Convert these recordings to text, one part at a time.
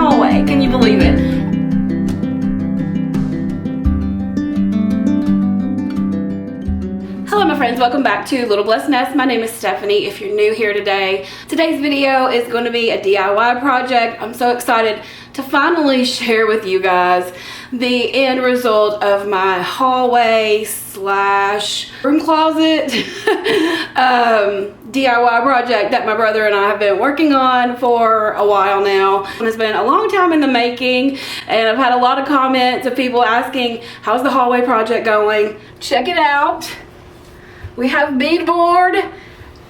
hallway. Can you believe it? Hello my friends, welcome back to Little Blessed Nest. My name is Stephanie if you're new here today. Today's video is going to be a DIY project. I'm so excited to finally share with you guys the end result of my hallway slash room closet DIY project that my brother and I have been working on for a while now. It's been a long time in the making and I've had a lot of comments of people asking, how's the hallway project going? Check it out. We have beadboard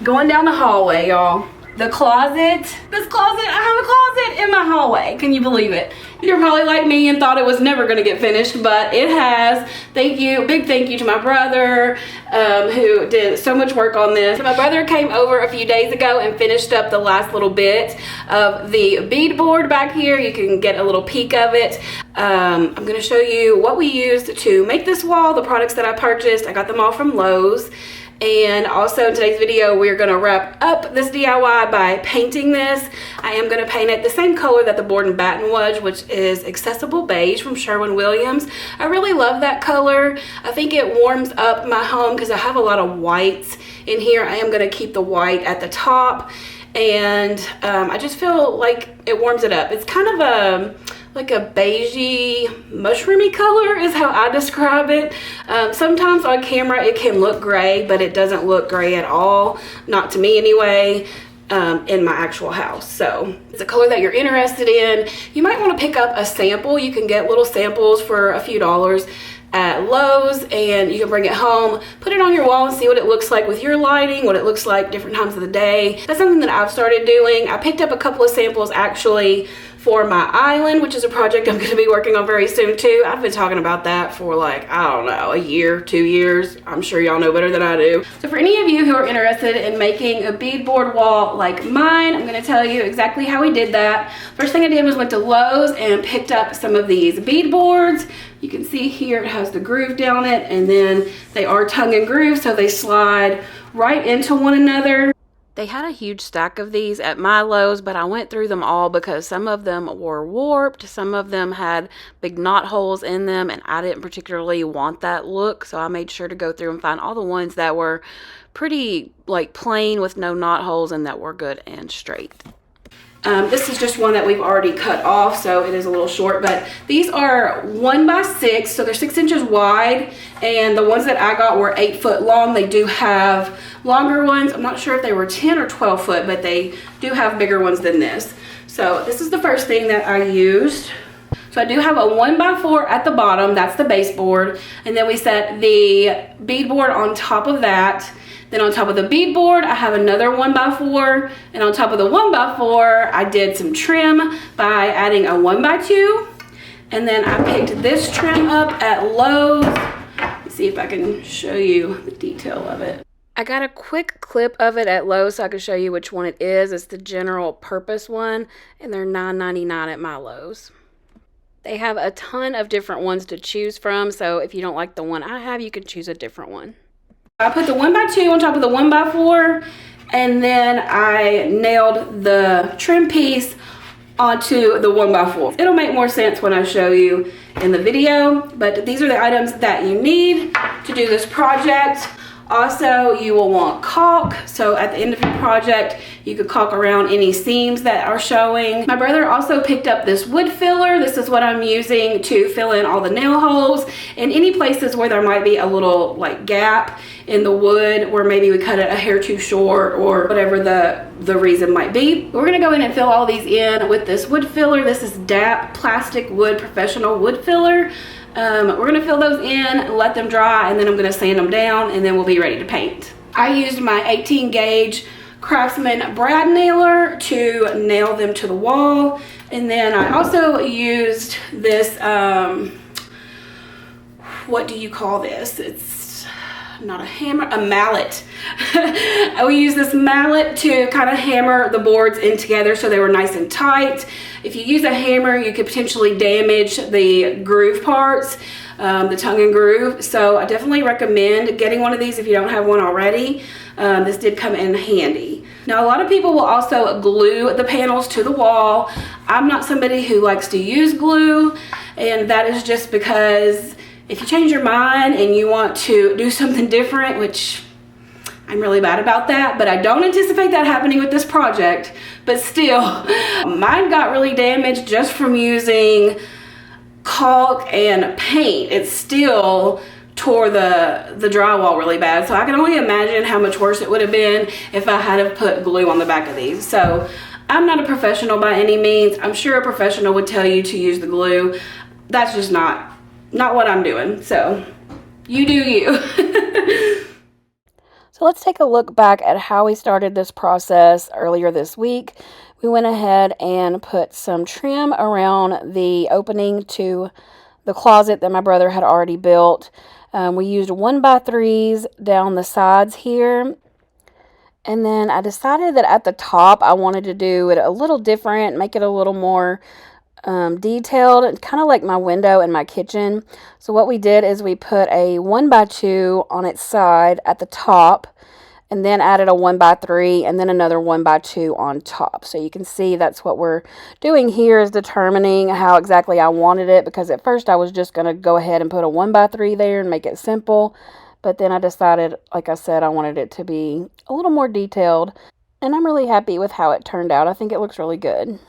going down the hallway, y'all. The closet, this closet, I have a closet in my hallway. Can you believe it? You're probably like me and thought it was never gonna get finished, but it has. Thank you, big thank you to my brother who did so much work on this. My brother came over a few days ago and finished up the last little bit of the beadboard back here. You can get a little peek of it. I'm gonna show you what we used to make this wall, the products that I purchased. I got them all from Lowe's. And also in today's video, we're gonna wrap up this DIY by painting this. I am gonna paint it the same color that the board and batten was, which is Accessible Beige from Sherwin-Williams. I really love that color. I think it warms up my home because I have a lot of whites in here. I am gonna keep the white at the top. And I just feel like it warms it up. It's kind of like a beigey, mushroomy color is how I describe it. Sometimes on camera it can look gray, but it doesn't look gray at all. Not to me anyway, in my actual house. So it's a color that you're interested in. You might want to pick up a sample. You can get little samples for a few dollars at Lowe's and you can bring it home, put it on your wall and see what it looks like with your lighting, what it looks like different times of the day. That's something that I've started doing. I picked up a couple of samples actually for my island, which is a project I'm going to be working on very soon too. I've been talking about that for like, I don't know, a year, 2 years. I'm sure y'all know better than I do. So for any of you who are interested in making a beadboard wall like mine, I'm going to tell you exactly how we did that. First thing I did was went to Lowe's and picked up some of these beadboards. You can see here it has the groove down it, and then they are tongue and groove, so they slide right into one another. They had a huge stack of these at my Lowe's, but I went through them all because some of them were warped, some of them had big knot holes in them, and I didn't particularly want that look, so I made sure to go through and find all the ones that were pretty like plain with no knot holes and that were good and straight. This is just one that we've already cut off, so it is a little short, but these are 1 by 6, so they're 6 inches wide, and the ones that I got were 8 foot long. They do have longer ones. I'm not sure if they were 10 or 12 foot, but they do have bigger ones than this. So this is the first thing that I used. So I do have a 1 by 4 at the bottom, that's the baseboard, and then we set the beadboard on top of that. Then on top of the beadboard, I have another 1 by 4, and on top of the 1 by 4, I did some trim by adding a 1 by 2, and then I picked this trim up at Lowe's. Let's see if I can show you the detail of it. I got a quick clip of it at Lowe's so I can show you which one it is. It's the general purpose one, and they're $9.99 at my Lowe's. They have a ton of different ones to choose from, so if you don't like the one I have, you can choose a different one. I put the 1 by 2 on top of the 1 by 4, and then I nailed the trim piece onto the 1 by 4. It'll make more sense when I show you in the video, but these are the items that you need to do this project. Also, you will want caulk, so at the end of your project, you could caulk around any seams that are showing. My brother also picked up this wood filler. This is what I'm using to fill in all the nail holes and any places where there might be a little like gap in the wood where maybe we cut it a hair too short or whatever the reason might be. We're gonna go in and fill all these in with this wood filler. This is DAP Plastic Wood Professional Wood Filler. We're gonna fill those in, let them dry, and then I'm gonna sand them down, and then we'll be ready to paint. I used my 18 gauge Craftsman brad nailer to nail them to the wall, and then I also used this, what do you call this? It's not a hammer, a mallet. I use this mallet to kind of hammer the boards in together so they were nice and tight. If you use a hammer, you could potentially damage the groove parts, the tongue and groove. So I definitely recommend getting one of these if you don't have one already. This did come in handy. Now, a lot of people will also glue the panels to the wall. I'm not somebody who likes to use glue, and that is just because if you change your mind and you want to do something different, which I'm really bad about that, but I don't anticipate that happening with this project. But still, mine got really damaged just from using caulk and paint. It still tore the drywall really bad. So I can only imagine how much worse it would have been if I had to put glue on the back of these. So I'm not a professional by any means. I'm sure a professional would tell you to use the glue. That's just not what I'm doing. So you do you. So let's take a look back at how we started this process earlier this week. We went ahead and put some trim around the opening to the closet that my brother had already built. We used 1x3s down the sides here. And then I decided that at the top I wanted to do it a little different, make it a little more detailed, kind of like my window in my kitchen. So what we did is we put a 1x2 on its side at the top, and then added a 1x3 and then another 1x2 on top. So you can see that's what we're doing here, is determining how exactly I wanted it, because at first I was just going to go ahead and put a 1x3 there and make it simple, but then I decided, like I said, I wanted it to be a little more detailed, and I'm really happy with how it turned out. I think it looks really good.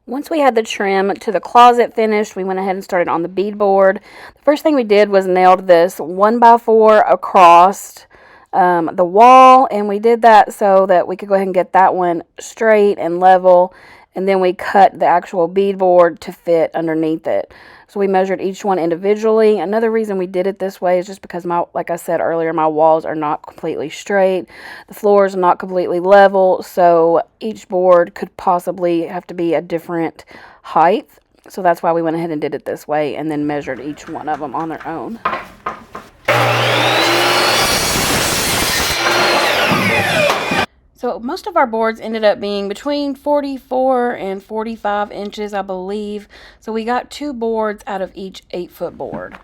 Once we had the trim to the closet finished, we went ahead and started on the beadboard. The first thing we did was nailed this 1x4 across the wall, and we did that so that we could go ahead and get that one straight and level, and then we cut the actual beadboard to fit underneath it. So we measured each one individually. Another reason we did it this way is just because, like I said earlier, my walls are not completely straight. The floor is not completely level, so each board could possibly have to be a different height. So that's why we went ahead and did it this way, and then measured each one of them on their own. So most of our boards ended up being between 44 and 45 inches, I believe. So we got 2 boards out of each 8-foot board.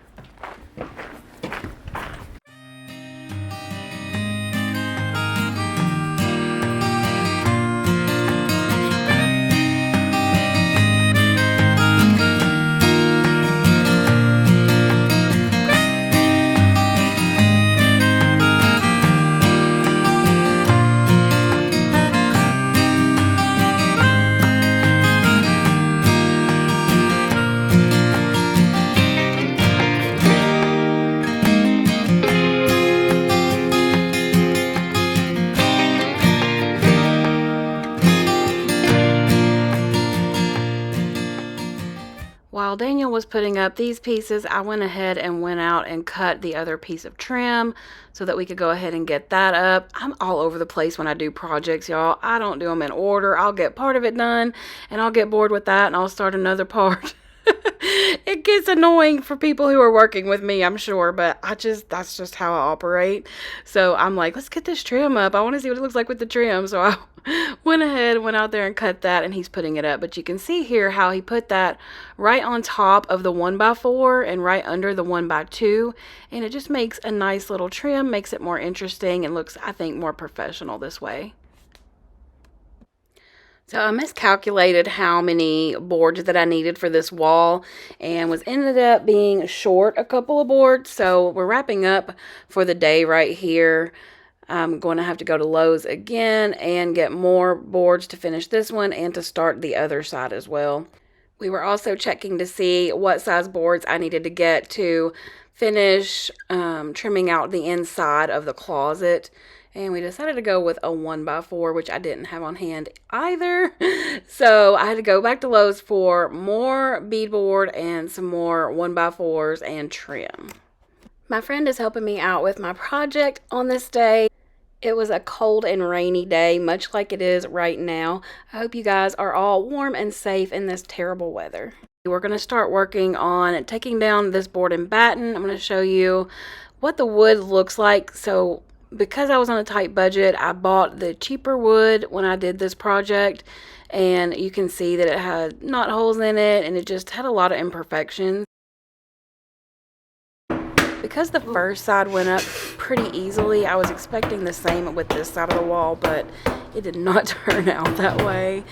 While Daniel was putting up these pieces, I went ahead and went out and cut the other piece of trim so that we could go ahead and get that up. I'm all over the place when I do projects, y'all. I don't do them in order. I'll get part of it done, and I'll get bored with that, and I'll start another part. It gets annoying for people who are working with me, I'm sure, but that's just how I operate. So I'm like, let's get this trim up. I want to see what it looks like with the trim. So I went out there and cut that, and he's putting it up. But you can see here how he put that right on top of the 1x4 and right under the 1x2, and it just makes a nice little trim, makes it more interesting, and looks, I think, more professional this way. So I miscalculated how many boards that I needed for this wall, and ended up being short a couple of boards. So we're wrapping up for the day right here. I'm going to have to go to Lowe's again and get more boards to finish this one and to start the other side as well. We were also checking to see what size boards I needed to get to finish trimming out the inside of the closet. And we decided to go with a 1x4, which I didn't have on hand either. So I had to go back to Lowe's for more beadboard and some more 1x4s and trim. My friend is helping me out with my project on this day. It was a cold and rainy day, much like it is right now. I hope you guys are all warm and safe in this terrible weather. We're going to start working on taking down this board and batten. I'm going to show you what the wood looks like. So because I was on a tight budget, I bought the cheaper wood when I did this project, and you can see that it had knot holes in it and it just had a lot of imperfections. Because the first side went up pretty easily, I was expecting the same with this side of the wall, but it did not turn out that way.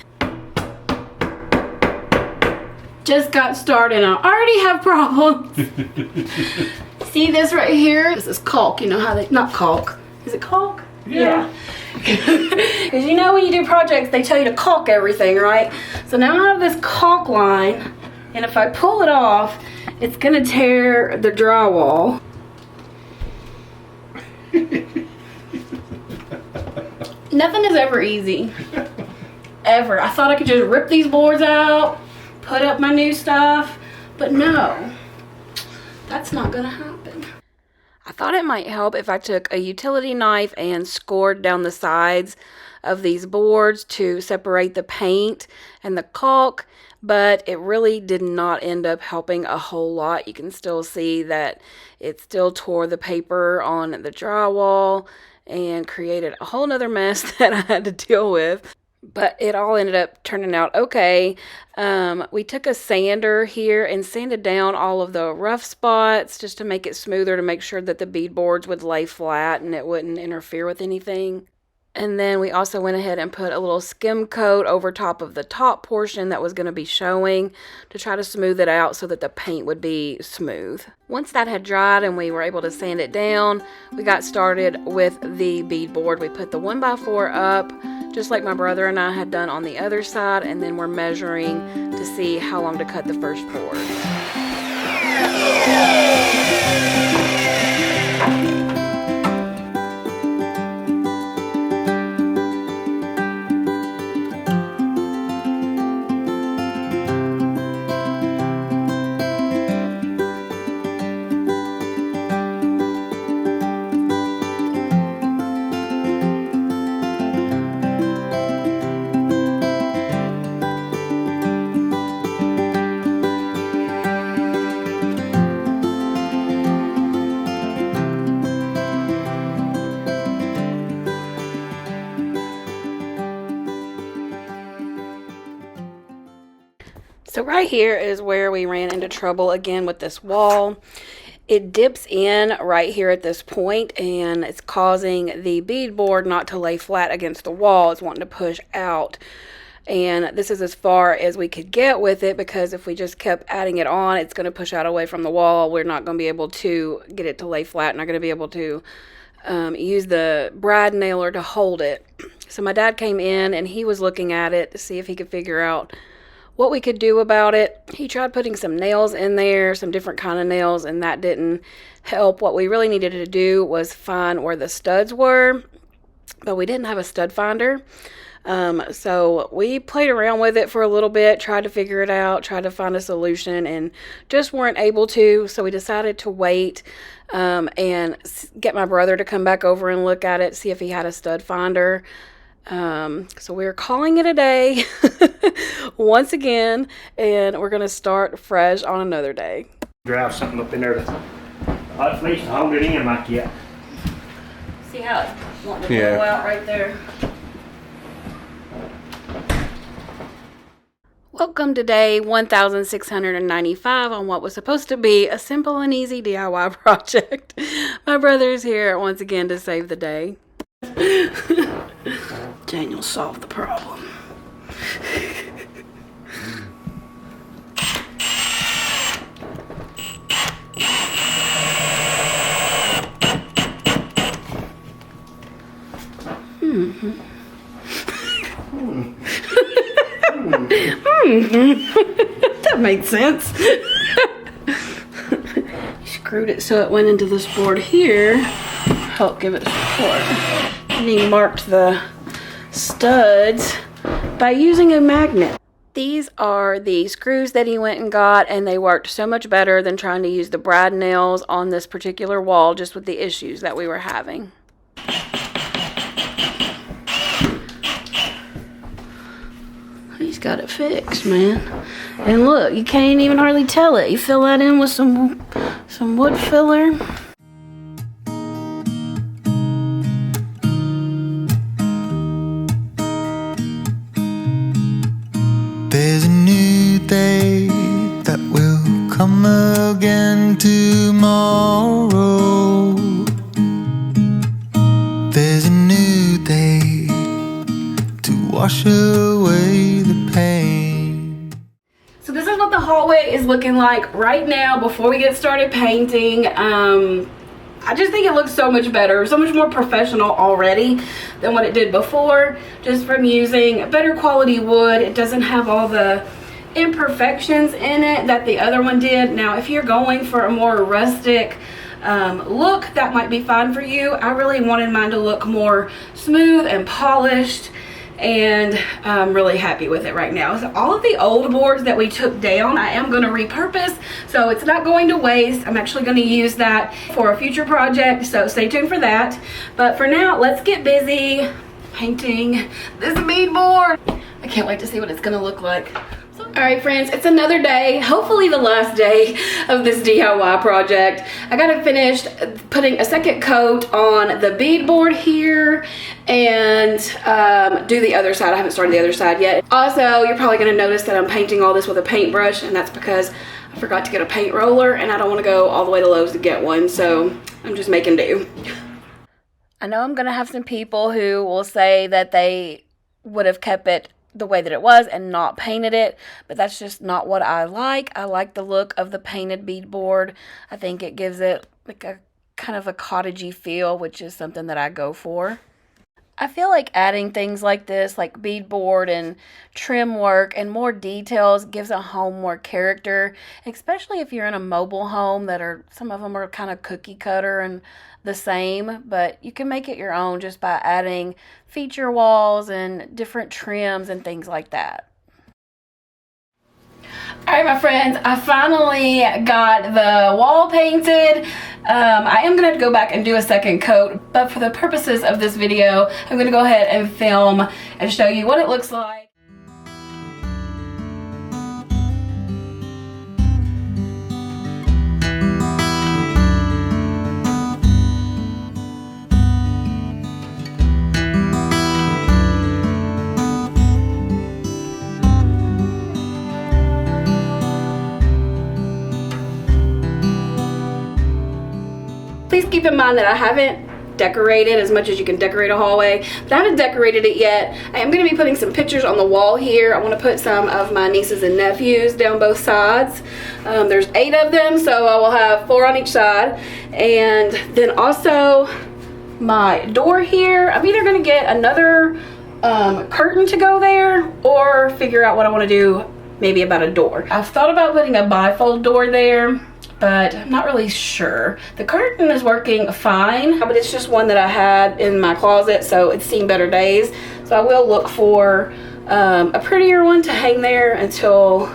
Just got started and I already have problems. See this right here? This is caulk. You know how they, not caulk. Is it caulk? Yeah. Because you know when you do projects, they tell you to caulk everything, right? So now I have this caulk line, and if I pull it off, it's gonna tear the drywall. Nothing is ever easy. Ever. I thought I could just rip these boards out, put up my new stuff, but no, that's not gonna happen. I thought it might help if I took a utility knife and scored down the sides of these boards to separate the paint and the caulk, but it really did not end up helping a whole lot. You can still see that it still tore the paper on the drywall and created a whole nother mess that I had to deal with. But it all ended up turning out okay. We took a sander here and sanded down all of the rough spots just to make it smoother, to make sure that the beadboards would lay flat and it wouldn't interfere with anything. And then we also went ahead and put a little skim coat over top of the top portion that was going to be showing to try to smooth it out so that the paint would be smooth. Once that had dried and we were able to sand it down, we got started with the beadboard. We put the 1x4 up, just like my brother and I had done on the other side, and then we're measuring to see how long to cut the first board. So right here is where we ran into trouble again with this wall. It dips in right here at this point, and it's causing the beadboard not to lay flat against the wall. It's wanting to push out. And this is as far as we could get with it, because if we just kept adding it on, it's going to push out away from the wall. We're not going to be able to get it to lay flat, not going to be able to use the brad nailer to hold it. So my dad came in and he was looking at it to see if he could figure out what we could do about it. He tried putting some nails in there, some different kind of nails, and that didn't help. What we really needed to do was find where the studs were, but we didn't have a stud finder. So we played around with it for a little bit, tried to figure it out, tried to find a solution, and just weren't able to. So we decided to wait and get my brother to come back over and look at it, see if he had a stud finder. So we're calling it a day once again, and we're going to start fresh on another day. Drive something up in there to at least hold it in like that. See how it's wanting to go out right there? Welcome to day 1695 on what was supposed to be a simple and easy DIY project. My brother's here once again to save the day. Daniel solved the problem. That made sense. You screwed it so it went into this board here. Help give it support. And he marked the studs by using a magnet. These are the screws that he went and got, and they worked so much better than trying to use the brad nails on this particular wall, just with the issues that we were having. He's got it fixed, man. And look, you can't even hardly tell it. You fill that in with some wood filler. come again tomorrow. There's a new day to wash away the pain. So this is what the hallway is looking like right now before we get started painting. I just think it looks so much better, so much more professional already than what it did before, just from using better quality wood. It doesn't have all the imperfections in it that the other one did. Now, if you're going for a more rustic look, that might be fine for you. I really wanted mine to look more smooth and polished, and I'm really happy with it right now. So all of the old boards that we took down, I am going to repurpose, so it's not going to waste. I'm actually going to use that for a future project, so stay tuned for that. But for now, let's get busy painting this beadboard. I can't wait to see what it's going to look like. Alright friends, it's another day, hopefully the last day of this DIY project. I got it finished putting a second coat on the beadboard here and do the other side. I haven't started the other side yet. Also, you're probably going to notice that I'm painting all this with a paintbrush, and that's because I forgot to get a paint roller and I don't want to go all the way to Lowe's to get one, so I'm just making do. I know I'm going to have some people who will say that they would have kept it the way that it was and not painted it, but that's just not what I like. I like the look of the painted beadboard. I think it gives it like a kind of a cottagey feel, which is something that I go for. I feel like adding things like this, like beadboard and trim work and more details, gives a home more character, especially if you're in a mobile home that are, some of them are kind of cookie cutter and the same, but you can make it your own just by adding feature walls and different trims and things like that. Alright my friends, I finally got the wall painted. I am going to go back and do a second coat, but for the purposes of this video, I'm going to go ahead and film and show you what it looks like. Please keep in mind that I haven't decorated as much as you can decorate a hallway, but I haven't decorated it yet. I am going to be putting some pictures on the wall here. I want to put some of my nieces and nephews down both sides. There's 8 of them, so I will have 4 on each side. And then also my door here, I'm either going to get another curtain to go there or figure out what I want to do maybe about a door. I've thought about putting a bifold door there, but I'm not really sure. The curtain is working fine, but it's just one that I had in my closet, so it's seen better days. So I will look for a prettier one to hang there until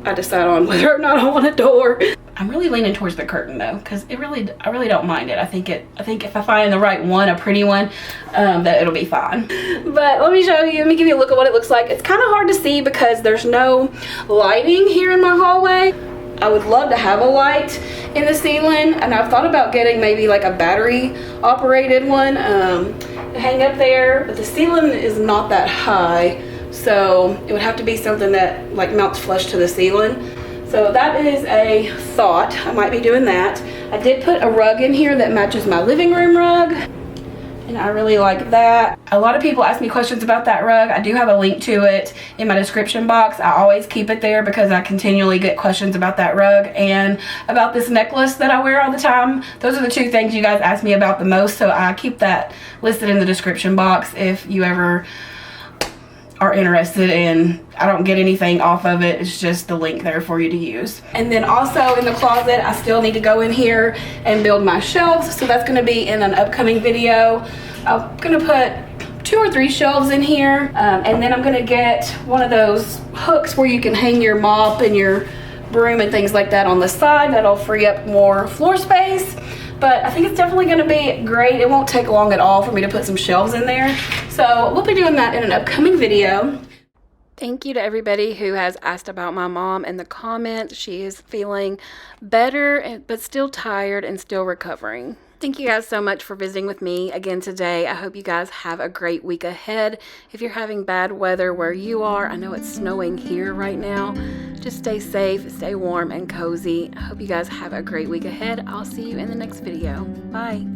I decide on whether or not I want a door. I'm really leaning towards the curtain though, because I really don't mind it. I think if I find the right one, a pretty one, that it'll be fine. But let me show you, let me give you a look at what it looks like. It's kind of hard to see because there's no lighting here in my hallway. I would love to have a light in the ceiling, and I've thought about getting maybe like a battery operated one to hang up there, but the ceiling is not that high, so it would have to be something that like mounts flush to the ceiling. So that is a thought. I might be doing that. I did put a rug in here that matches my living room rug, and I really like that. A lot of people ask me questions about that rug. I do have a link to it in my description box. I always keep it there because I continually get questions about that rug and about this necklace that I wear all the time. Those are the 2 things you guys ask me about the most, so I keep that listed in the description box if you ever are interested, and I don't get anything off of it. It's just the link there for you to use. And then also in the closet, I still need to go in here and build my shelves, so that's going to be in an upcoming video. I'm going to put 2 or 3 shelves in here, and then I'm going to get one of those hooks where you can hang your mop and your broom and things like that on the side. That'll free up more floor space. But I think it's definitely going to be great. It won't take long at all for me to put some shelves in there. So we'll be doing that in an upcoming video. Thank you to everybody who has asked about my mom in the comments. She is feeling better, but still tired and still recovering. Thank you guys so much for visiting with me again today. I hope you guys have a great week ahead. If you're having bad weather where you are, I know it's snowing here right now. Just stay safe, stay warm and cozy. I hope you guys have a great week ahead. I'll see you in the next video. Bye.